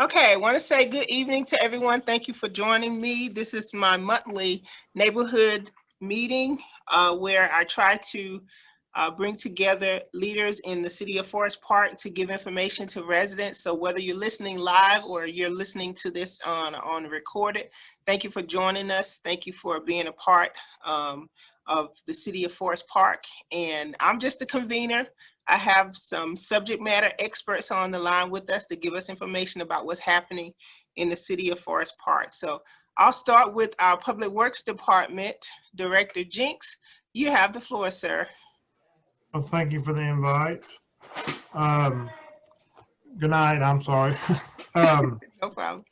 Okay, I want to say good evening to everyone. Thank you for joining me. This is my monthly neighborhood meeting where I try to bring together leaders in the city of Forest Park to give information to residents. So whether you're listening live or you're listening to this on recorded, thank you for joining us. Thank you for being a part of the city of Forest Park. And I'm just a convener. I have some subject matter experts on the line with us to give us information about what's happening in the city of Forest Park. So I'll start with our Public Works Department Director Jinx. You have the floor, sir. Well, thank you for the invite. Good night, I'm sorry. No problem.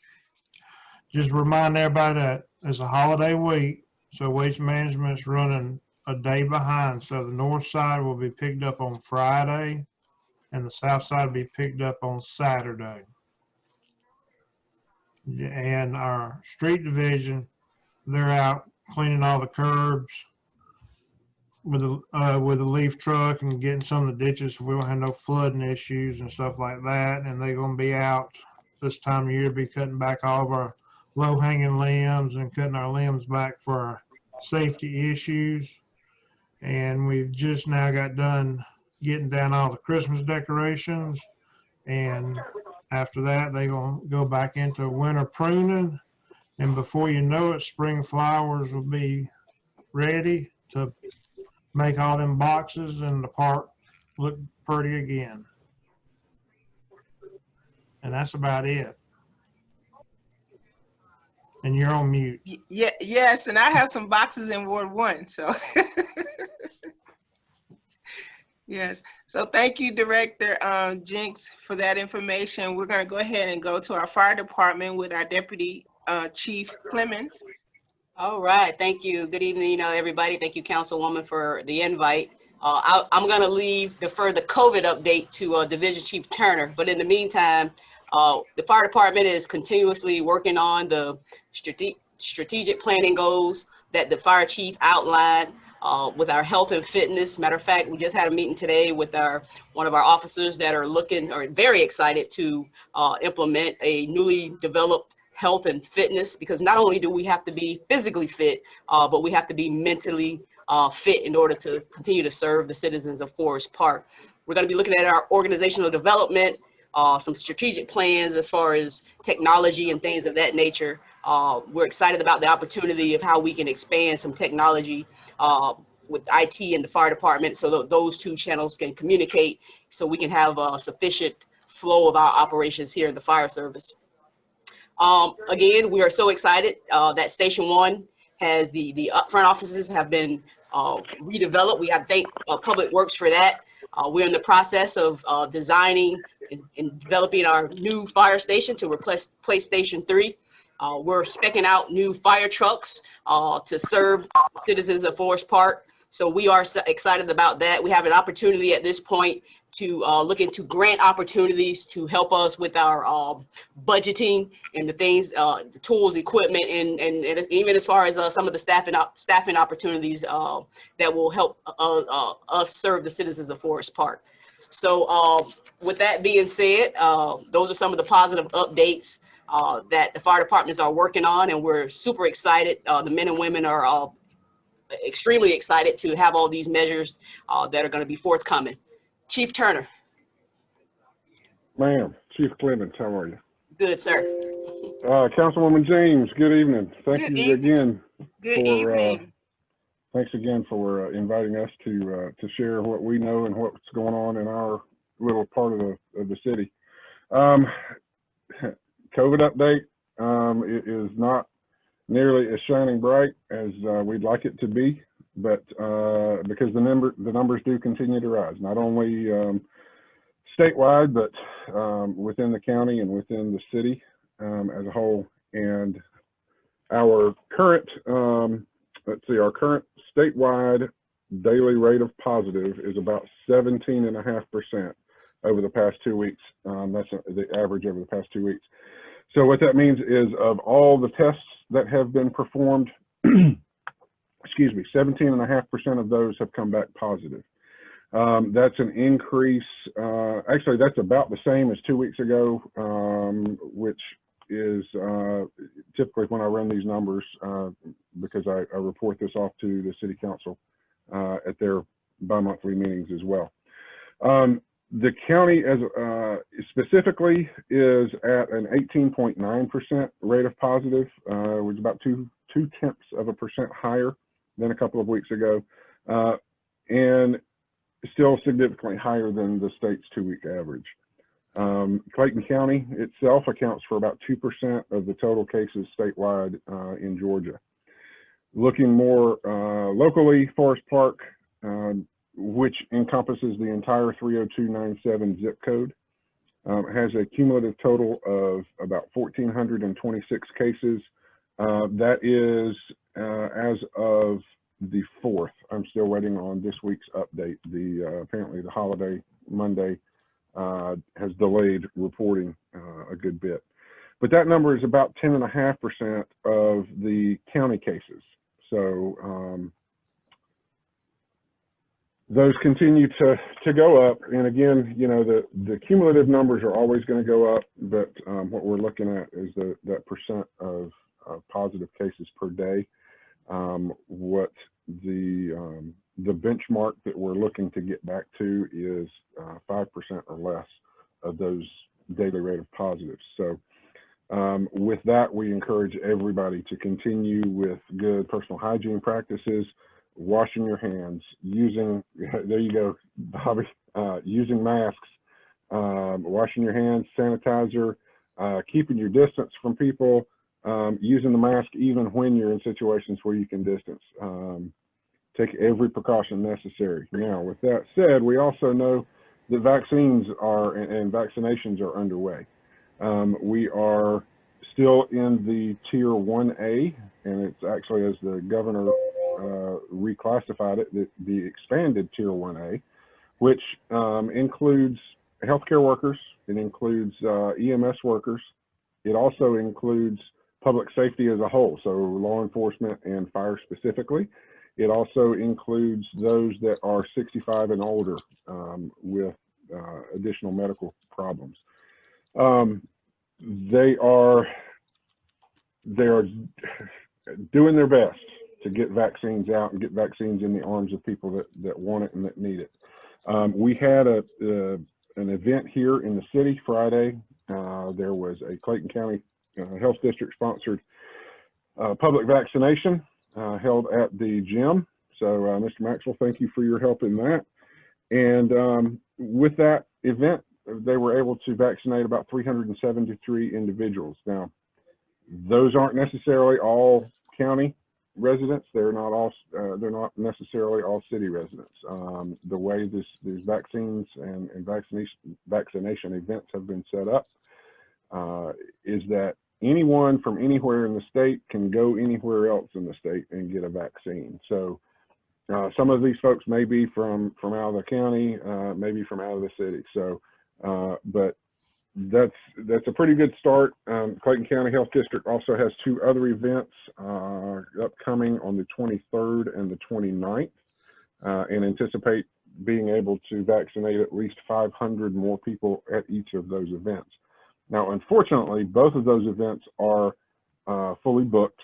Just remind everybody that it's a holiday week, so Waste Management's running a day behind. So the north side will be picked up on Friday, and the south side will be picked up on Saturday. And our street division, they're out cleaning all the curbs with a leaf truck and getting some of the ditches so we don't have no flooding issues and stuff like that. And they're going to be out this time of year to be cutting back all of our low-hanging limbs and cutting our limbs back for our safety issues. And we've just now got done getting down all the Christmas decorations, and after that they're going to go back into winter pruning, and before you know it, spring flowers will be ready to make all them boxes and the park look pretty again. And that's about it. And you're on mute. Yeah, yes, and I have some boxes in Ward 1, so. Yes, so thank you, Director Jinx, for that information. We're going to go ahead and go to our fire department with our Deputy Chief Clemens. All right, thank you. Good evening, everybody. Thank you, Councilwoman, for the invite. I'm going to defer the COVID update to Division Chief Turner, but in the meantime, the fire department is continuously working on the strategic planning goals that the fire chief outlined with our health and fitness. Matter of fact, we just had a meeting today with one of our officers that are very excited to implement a newly developed health and fitness, because not only do we have to be physically fit, but we have to be mentally fit in order to continue to serve the citizens of Forest Park. We're going to be looking at our organizational development, some strategic plans as far as technology and things of that nature. We're excited about the opportunity of how we can expand some technology with IT and the fire department so that those two channels can communicate so we can have a sufficient flow of our operations here in the fire service. Again, we are so excited that Station 1 has the upfront offices have been redeveloped. We have to thank Public Works for that. We're in the process of designing and developing our new fire station to replace Station 3. We're specking out new fire trucks to serve citizens of Forest Park. So we are excited about that. We have an opportunity at this point to look into grant opportunities to help us with our budgeting and the things, the tools, equipment, and even as far as some of the staffing opportunities that will help us serve the citizens of Forest Park. So with that being said, those are some of the positive updates that the fire departments are working on, and we're super excited. The men and women are extremely excited to have all these measures that are going to be forthcoming. Chief Turner. Ma'am, Chief Clemens, how are you? Good, sir. Councilwoman James, good evening. Good evening. Thanks again for inviting us to share what we know and what's going on in our little part of the city. COVID update, it is not nearly as shining bright as we'd like it to be, but because the numbers do continue to rise, not only statewide, but within the county and within the city as a whole. And our current, our current statewide daily rate of positive is about 17.5% over the past 2 weeks. That's the average over the past 2 weeks. So what that means is of all the tests that have been performed, excuse me, 17.5% of those have come back positive. That's an increase. Actually, that's about the same as 2 weeks ago. which is typically when I run these numbers, because I report this off to the city council at their bi-monthly meetings as well. The county as specifically is at an 18.9% rate of positive, which is about 0.2% higher than a couple of weeks ago, and still significantly higher than the state's 2-week average. Clayton County itself accounts for about 2% of the total cases statewide in Georgia. Looking more locally, Forest Park, which encompasses the entire 30297 zip code, has a cumulative total of about 1,426 cases. That is as of the 4th. I'm still waiting on this week's update. Apparently the holiday Monday has delayed reporting a good bit. But that number is about 10.5% of the county cases. So those continue to go up. And again, you know, the cumulative numbers are always going to go up, but what we're looking at is that percent of positive cases per day. What the benchmark that we're looking to get back to is 5% or less of those daily rate of positives. So with that, we encourage everybody to continue with good personal hygiene practices, washing your hands, using, there you go, Bobby, using masks, washing your hands, sanitizer, keeping your distance from people, using the mask even when you're in situations where you can distance. Take every precaution necessary. Now, with that said, we also know that vaccines are and vaccinations are underway. We are still in the Tier 1A, and it's actually, as the governor reclassified it, the expanded Tier 1A, which includes healthcare workers, it includes EMS workers, it also includes public safety as a whole, so law enforcement and fire specifically. It also includes those that are 65 and older with additional medical problems. They are doing their best to get vaccines out and get vaccines in the arms of people that want it and that need it. We had an event here in the city Friday. There was a Clayton County Health District sponsored public vaccination held at the gym. So Mr. Maxwell, thank you for your help in that. And with that event, they were able to vaccinate about 373 individuals. Now, those aren't necessarily all county residents. They're not necessarily all city residents. The way these vaccines and vaccination events have been set up is that anyone from anywhere in the state can go anywhere else in the state and get a vaccine. So some of these folks may be from out of the county, maybe from out of the city. So, but that's a pretty good start. Clayton County Health District also has 2 other events upcoming on the 23rd and the 29th, and anticipate being able to vaccinate at least 500 more people at each of those events. Now, unfortunately, both of those events are fully booked.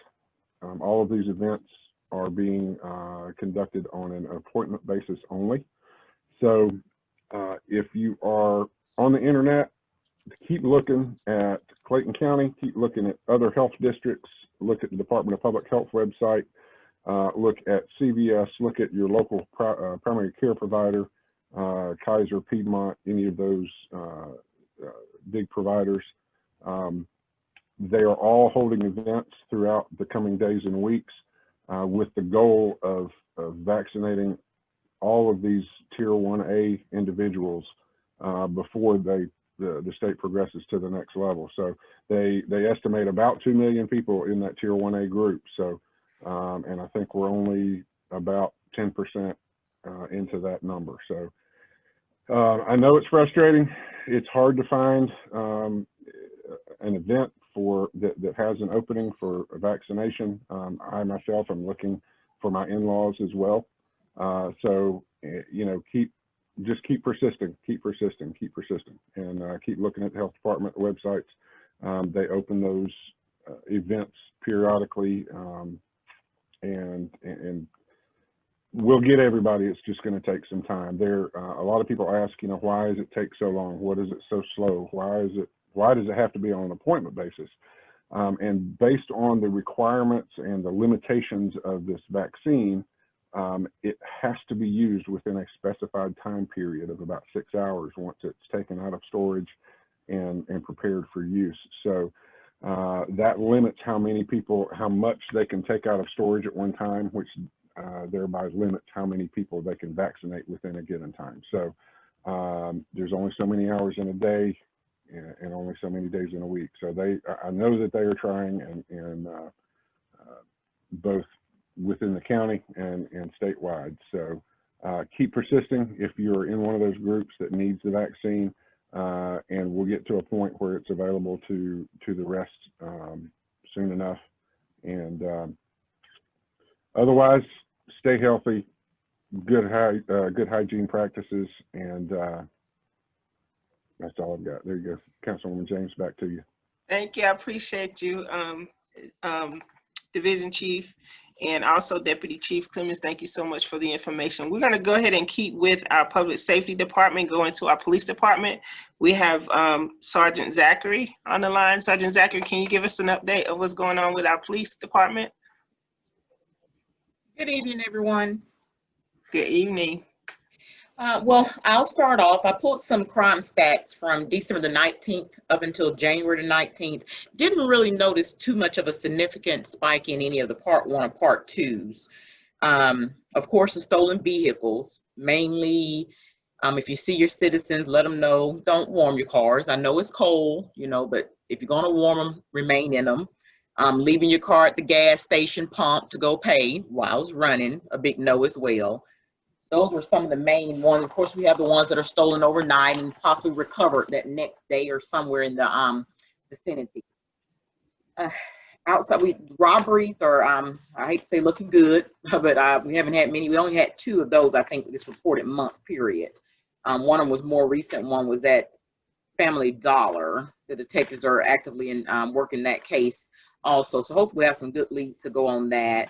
All of these events are being conducted on an appointment basis only. So if you are on the internet, keep looking at Clayton County, keep looking at other health districts, look at the Department of Public Health website, look at CVS, look at your local primary care provider, Kaiser, Piedmont, any of those big providers. They are all holding events throughout the coming days and weeks with the goal of vaccinating all of these Tier 1A individuals before the state progresses to the next level. So they estimate about 2 million people in that Tier 1A group. So, and I think we're only about 10% into that number. So I know it's frustrating. It's hard to find an event that has an opening for a vaccination. I myself am looking for my in-laws as well. So, you know, just keep persisting, and keep looking at the health department websites They open those events periodically, and we'll get everybody. It's just going to take some time. A lot of people ask, why does it take so long? What is it so slow? Why does it have to be on an appointment basis? And based on the requirements and the limitations of this vaccine, it has to be used within a specified time period of about 6 hours once it's taken out of storage and prepared for use. So that limits how much they can take out of storage at one time, which thereby limits how many people they can vaccinate within a given time. So there's only so many hours in a day and only so many days in a week. So I know that they are trying, and both within the county and statewide. So keep persisting if you're in one of those groups that needs the vaccine, and we'll get to a point where it's available to the rest soon enough. And otherwise, stay healthy, good hygiene practices, and that's all I've got. There you go, Councilwoman James, back to you. Thank you. I appreciate you, Division Chief, and also Deputy Chief Clemens. Thank you so much for the information. We're going to go ahead and keep with our Public Safety Department, go into our Police Department. We have Sergeant Zachary on the line. Sergeant Zachary, can you give us an update of what's going on with our Police Department? Good evening, everyone. Good evening. Well, I'll start off. I pulled some crime stats from December the 19th up until January the 19th. Didn't really notice too much of a significant spike in any of the Part 1 and Part 2s. Of course, the stolen vehicles, mainly if you see your citizens, let them know, don't warm your cars. I know it's cold, but if you're going to warm them, remain in them. Leaving your car at the gas station pump to go pay while it's running, a big no as well. Those were some of the main ones. Of course, we have the ones that are stolen overnight and possibly recovered that next day or somewhere in the vicinity. Outside, robberies are, I hate to say looking good, but we haven't had many. We only had 2 of those, I think, this reported month period. One of them was more recent. One was at Family Dollar. The detectives are actively working that case also. So hopefully we have some good leads to go on that.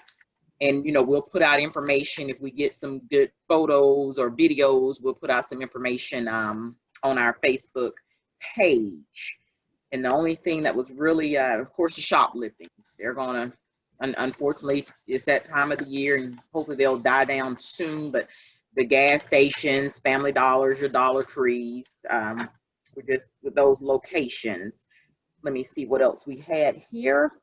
And, we'll put out information if we get some good photos or videos. We'll put out some information on our Facebook page. And the only thing that was really, of course, the shoplifting. They're going to, unfortunately, it's that time of the year, and hopefully they'll die down soon. But the gas stations, Family Dollars, your Dollar Trees, we're just with those locations. Let me see what else we had here.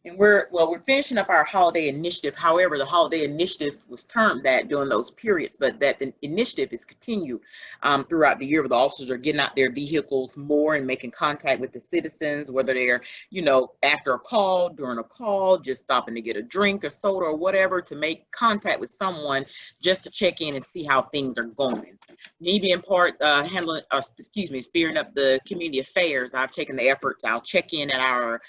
And we're finishing up our holiday initiative. However, the holiday initiative was termed that during those periods, but that the initiative is continued throughout the year, where the officers are getting out their vehicles more and making contact with the citizens, whether they're, after a call, during a call, just stopping to get a drink or soda or whatever, to make contact with someone just to check in and see how things are going. Me being part, spearing up the community affairs, I've taken the efforts. I'll check in at our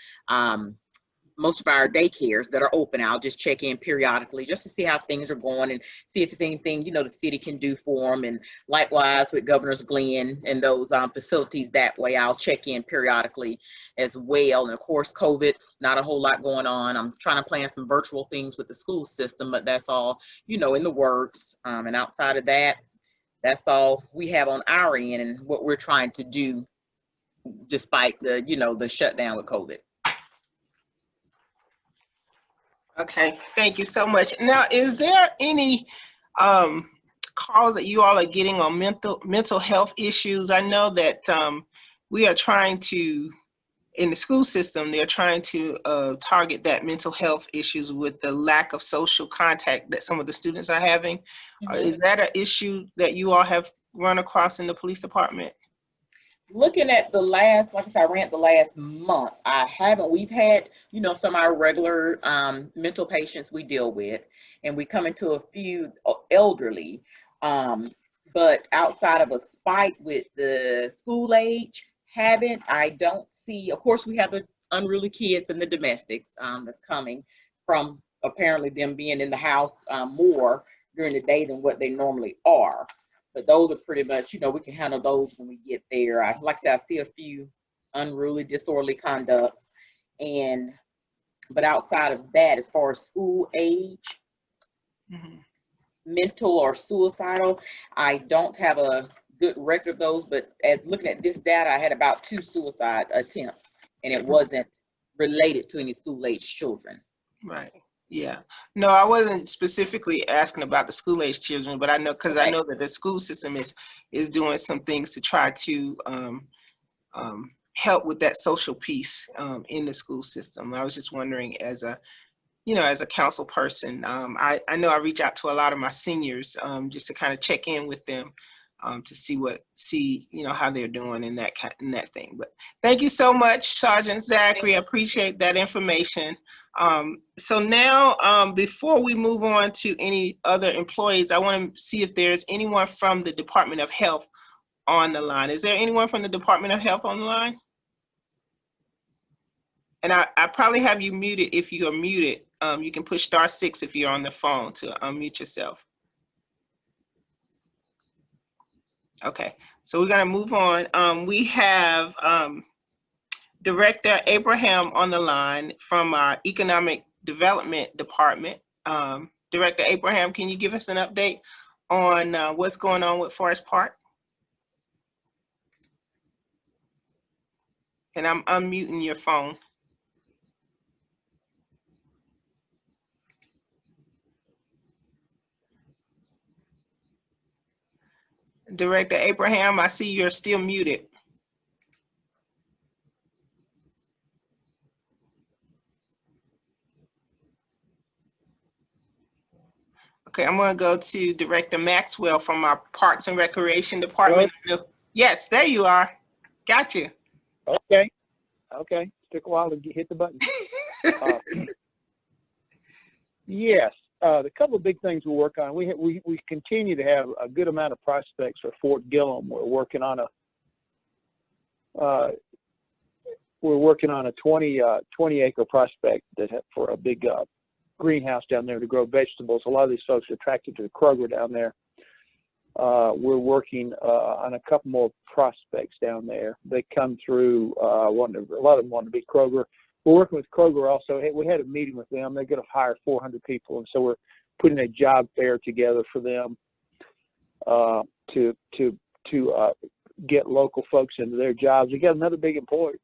most of our daycares that are open. I'll just check in periodically just to see how things are going and see if there's anything, the city can do for them. And likewise with Governor's Glen and those facilities that way, I'll check in periodically as well. And of course, COVID, not a whole lot going on. I'm trying to plan some virtual things with the school system, but that's all, in the works. And outside of that, that's all we have on our end and what we're trying to do despite the, the shutdown with COVID. Okay, thank you so much. Now, is there any calls that you all are getting on mental health issues? I know that we are trying to, in the school system, they're trying to target that mental health issues with the lack of social contact that some of the students are having. Mm-hmm. Is that an issue that you all have run across in the police department? Looking at the last, like I said, I ran the last month. We've had, some of our regular mental patients we deal with, and we come into a few elderly, but outside of a spike with the school age, I don't see, of course we have the unruly kids and the domestics that's coming from apparently them being in the house more during the day than what they normally are. But those are pretty much, you know, we can handle those when we get there. Like I said, I see a few unruly, disorderly conducts. But outside of that, as far as school age, mental or suicidal, I don't have a good record of those. But as looking at this data, I had about 2 suicide attempts, and it wasn't related to any school age children. Right. Yeah. No, I wasn't specifically asking about the school age children, but I know, because I know that the school system is doing some things to try to help with that social piece in the school system. I was just wondering, as a, you know, as a council person, I know I reach out to a lot of my seniors just to kind of check in with them to see you know, how they're doing in that thing. But thank you so much, Sergeant Zachary. I appreciate that information. So now, before we move on to any other employees, I want to see if there's anyone from the Department of Health on the line. Is there anyone from the Department of Health on the line? And I probably have you muted. If you are muted, you can push *6 if you're on the phone to unmute yourself. Okay, so we're gonna move on. We have Director Abraham on the line from our Economic Development Department. Director Abraham, can you give us an update on what's going on with Forest Park? And I'm unmuting your phone. Director Abraham, I see you're still muted. Okay, I'm gonna go to Director Maxwell from our Parks and Recreation Department. Hello? Yes, there you are. Got you. Okay. Okay. Took a while to hit the button. Yes. The couple of big things we work on. We continue to have a good amount of prospects for Fort Gillum. We're working on a 20-acre prospect for a big greenhouse down there to grow vegetables. A lot of these folks are attracted to the Kroger down there. We're working on a couple more prospects down there. They come through, a lot of them want to be Kroger. We're working with Kroger also. We had a meeting with them. They're going to hire 400 people, and so we're putting a job fair together for them to get local folks into their jobs. We got another big employer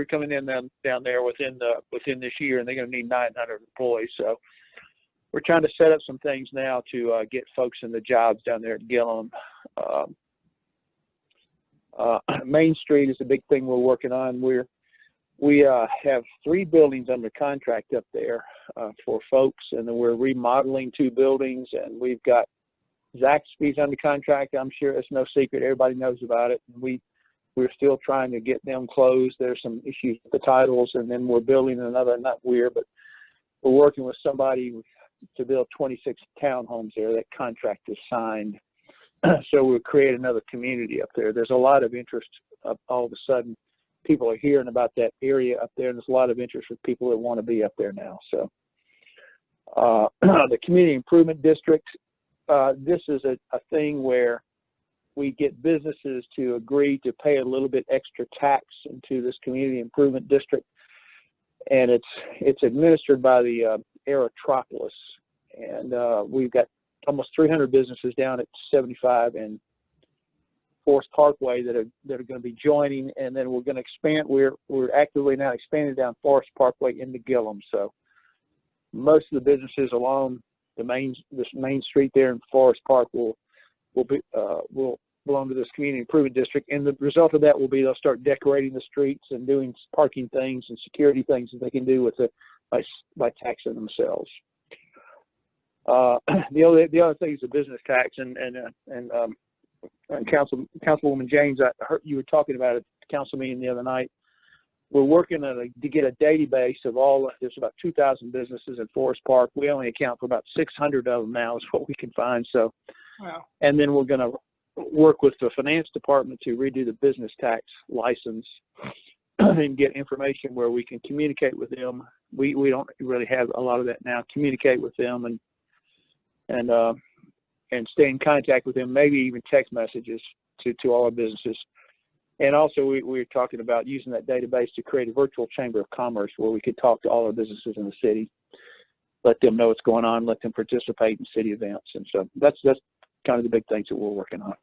coming in down there within this year, and they're going to need 900 employees. So we're trying to set up some things now to get folks in the jobs down there at Gillum. Main Street is a big thing we're working on. We have 3 buildings under contract up there for folks, and then we're remodeling 2 buildings, and we've got Zaxby's under contract. I'm sure it's no secret. Everybody knows about it. We're still trying to get them closed. There's some issues with the titles, and then we're building another, not we're, but we're working with somebody to build 26 townhomes there. That contract is signed. So we'll create another community up there. There's a lot of interest all of a sudden. People are hearing about that area up there, and there's a lot of interest with people that want to be up there now. So the Community Improvement District, this is a thing where we get businesses to agree to pay a little bit extra tax into this Community Improvement District, and it's administered by the Aerotropolis, and we've got almost 300 businesses down at 75 and Forest Parkway that are going to be joining, and then we're going to expand. We're actively now expanding down Forest Parkway into Gillum. So most of the businesses along this main street there in Forest Park will belong to this Community Improvement District, and the result of that will be they'll start decorating the streets and doing parking things and security things that they can do with it by taxing themselves. The other thing is the business tax, and Councilwoman James, I heard you were talking about it at the council meeting the other night. We're working to get a database of there's about 2,000 businesses in Forest Park. We only account for about 600 of them now is what we can find. So, wow. And then we're going to work with the finance department to redo the business tax license and get information where we can communicate with them. We don't really have a lot of that now. Communicate with them and and stay in contact with them, maybe even text messages to all our businesses. And also, we're talking about using that database to create a virtual chamber of commerce where we could talk to all our businesses in the city, let them know what's going on, let them participate in city events. And so that's kind of the big things that we're working on.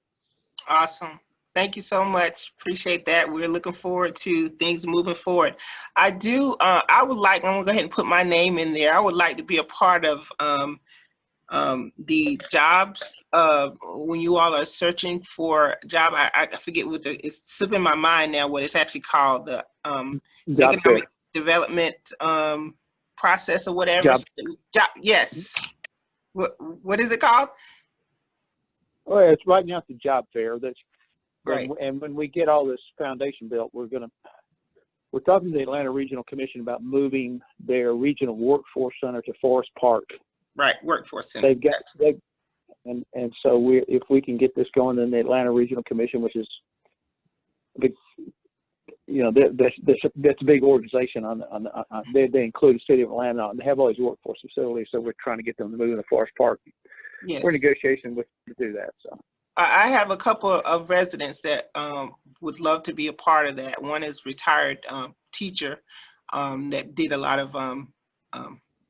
Awesome. Thank you so much. Appreciate that. We're looking forward to things moving forward. I would like, I'm gonna go ahead and put my name in there. I would like to be a part of the jobs when you all are searching for a job. I forget what it's slipping my mind now what it's actually called, the economic development process or whatever. Yes. What is it called? Well, it's right now it's the job fair. That's right. And when we get all this foundation built, we're talking to the Atlanta Regional Commission about moving their regional workforce center to Forest Park. Right, workforce center. And so if we can get this going, then the Atlanta Regional Commission, which is a big, that's a big organization they include the city of Atlanta, and they have all these workforce facilities. So we're trying to get them to move into Forest Park. Yes. We're in negotiation to do that. So I have a couple of residents that would love to be a part of that. One is retired teacher that did a lot of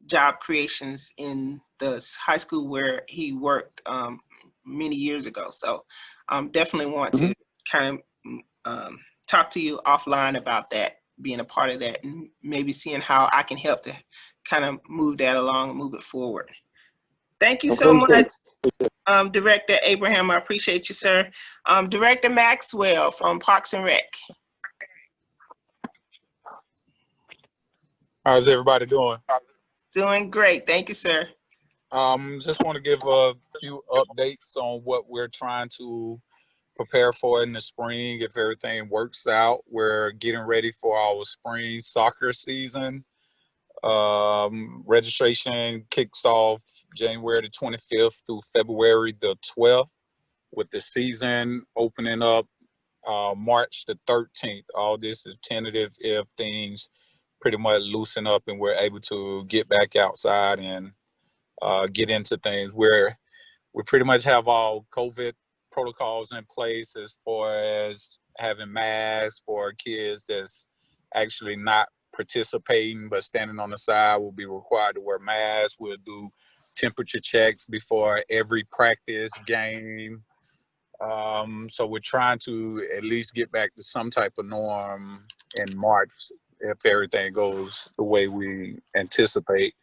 job creations in the high school where he worked many years ago. So definitely want to kind of talk to you offline about that, being a part of that, and maybe seeing how I can help to kind of move that along and move it forward. Thank you so much, Director Abraham. I appreciate you, sir. Director Maxwell from Parks and Rec. How's everybody doing? Doing great. Thank you, sir. Just want to give a few updates on what we're trying to prepare for in the spring. If everything works out, we're getting ready for our spring soccer season. Registration kicks off January the 25th through February the 12th, with the season opening up March the 13th. All this is tentative if things pretty much loosen up and we're able to get back outside and get into things. We pretty much have all COVID protocols in place as far as having masks for kids that's actually not participating but standing on the side will be required to wear masks. We'll do temperature checks before every practice game. So we're trying to at least get back to some type of norm in March if everything goes the way we anticipate.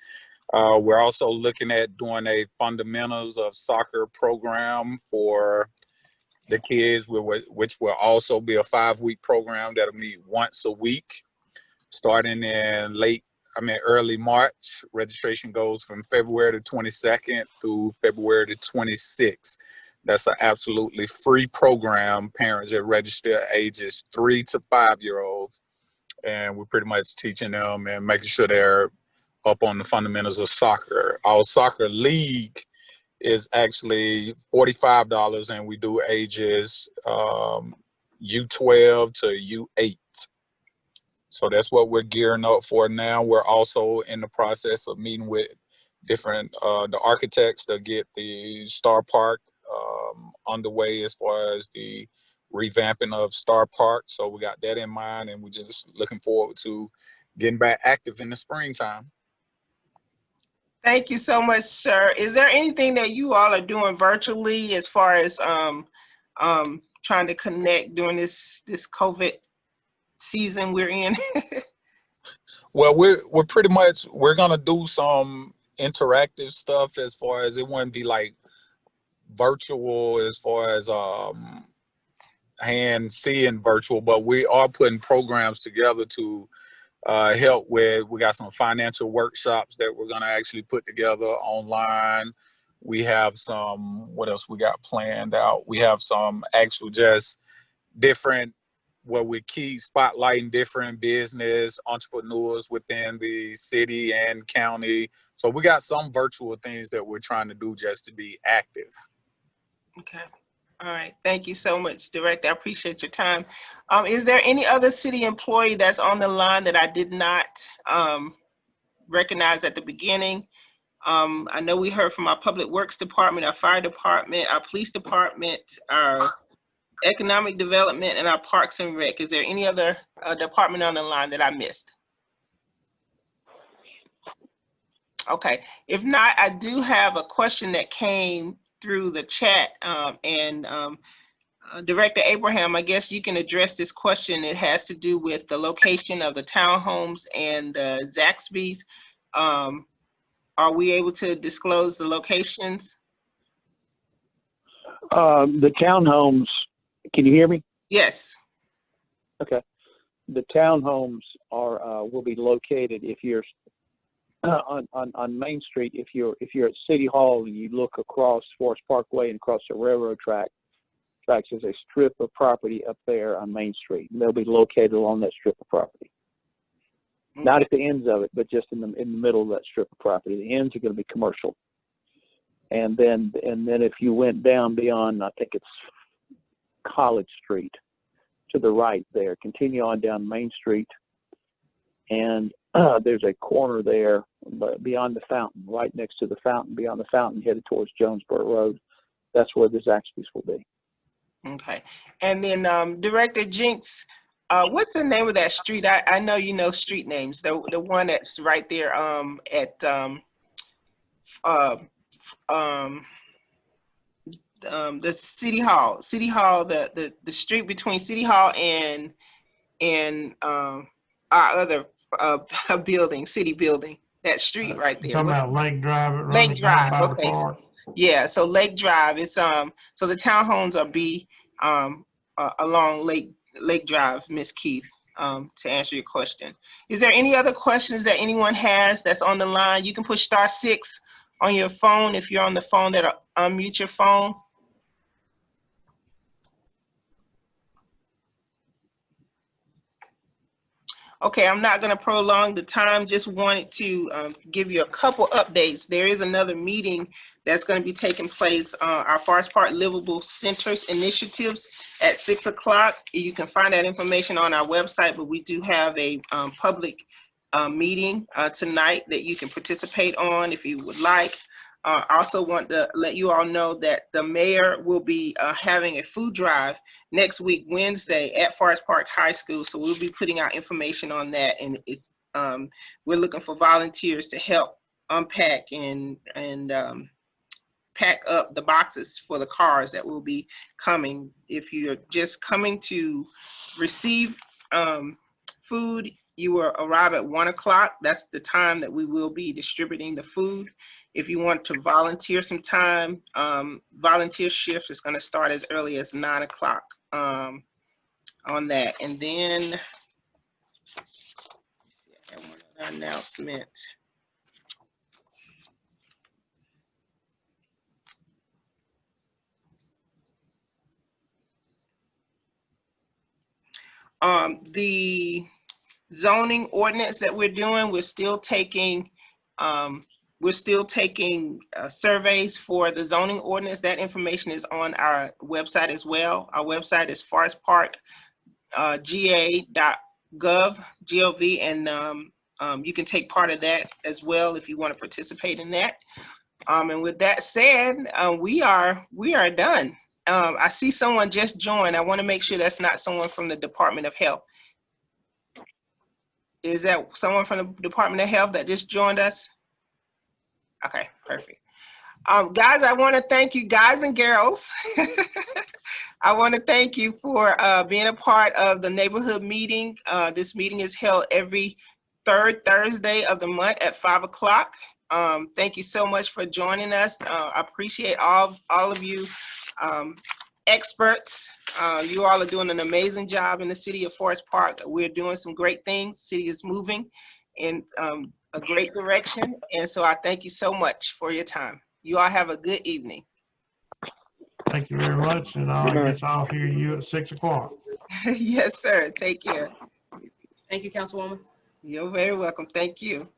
We're also looking at doing a fundamentals of soccer program for the kids, which will also be a 5-week program that'll meet once a week, starting in early March. Registration goes from February the 22nd through February the 26th. That's an absolutely free program. Parents that register ages 3 to 5-year-olds. And we're pretty much teaching them and making sure they're up on the fundamentals of soccer. Our soccer league is actually $45, and we do ages U12 to U8. So that's what we're gearing up for now. We're also in the process of meeting with different the architects to get the Star Park underway as far as the revamping of Star Park. So we got that in mind, and we're just looking forward to getting back active in the springtime. Thank you so much, sir. Is there anything that you all are doing virtually as far as trying to connect during this COVID season we're in? Well, we're gonna do some interactive stuff as far as it wouldn't be like virtual as far as hand seeing virtual, but we are putting programs together to help with. We got some financial workshops that we're gonna actually put together online. We have what else we got planned out? We have some actual just different, where we keep spotlighting different business entrepreneurs within the city and county. So we got some virtual things that we're trying to do just to be active. Okay. All right. Thank you so much, Director. I appreciate your time. Is there any other city employee that's on the line that I did not recognize at the beginning? I know we heard from our Public Works Department, our Fire Department, our Police Department, our Economic Development, and our Parks and Rec. Is there any other department on the line that I missed? Okay, if not, I do have a question that came through the chat, Director Abraham, I guess you can address this question. It has to do with the location of the townhomes and the Zaxby's. Are we able to disclose the locations? The townhomes, can you hear me? Yes. Okay. The townhomes are will be located if you're on Main Street. If you're at City Hall and you look across Forest Parkway and across the railroad tracks, there's a strip of property up there on Main Street. And they'll be located along that strip of property. Okay. Not at the ends of it, but just in the middle of that strip of property. The ends are going to be commercial. And then if you went down beyond, I think it's College Street to the right there, continue on down Main Street, and there's a corner there beyond the fountain, right next to the fountain, beyond the fountain, headed towards Jonesboro Road. That's where the Zaxby's will be. Okay. And then Director Jinks, what's the name of that street? I know you know street names. The one that's right there at the City Hall. City Hall, the street between City Hall and our other building, city building. That street right there. Talking about Lake Drive. It Lake runs Drive. down by the Okay. park. Yeah. So Lake Drive. It's so the townhomes are along Lake Drive, Miss Keith. To answer your question, is there any other questions that anyone has that's on the line? You can push *6 on your phone if you're on the phone. That'll unmute your phone. Okay, I'm not going to prolong the time. Just wanted to give you a couple updates. There is another meeting that's going to be taking place, our Forest Park Livable Centers initiatives at 6 o'clock. You can find that information on our website, but we do have a public meeting tonight that you can participate on if you would like. I also want to let you all know that the mayor will be having a food drive next week, Wednesday, at Forest Park High School. So we'll be putting out information on that, and it's we're looking for volunteers to help unpack and pack up the boxes for the cars that will be coming. If you're just coming to receive food, you will arrive at 1 o'clock. That's the time that we will be distributing the food. If you want to volunteer some time, volunteer shifts is going to start as early as 9 o'clock on that. And then I have one other announcement. The zoning ordinance that we're doing, we're still taking surveys for the zoning ordinance. That information is on our website as well. Our website is forestparkga.gov, and you can take part of that as well if you want to participate in that. And with that said, we are done. I see someone just joined. I want to make sure that's not someone from the Department of Health. Is that someone from the Department of Health that just joined us? Okay, perfect. Guys, I want to thank you, guys and girls. I want to thank you for being a part of the neighborhood meeting. This meeting is held every third Thursday of the month at 5 o'clock. Thank you so much for joining us. I appreciate all of you experts. You all are doing an amazing job in the city of Forest Park. We're doing some great things. The city is moving in a great direction. And so I thank you so much for your time. You all have a good evening. Thank you very much. And I guess I'll hear you at 6 o'clock. Yes, sir. Take care. Thank you, Councilwoman. You're very welcome. Thank you.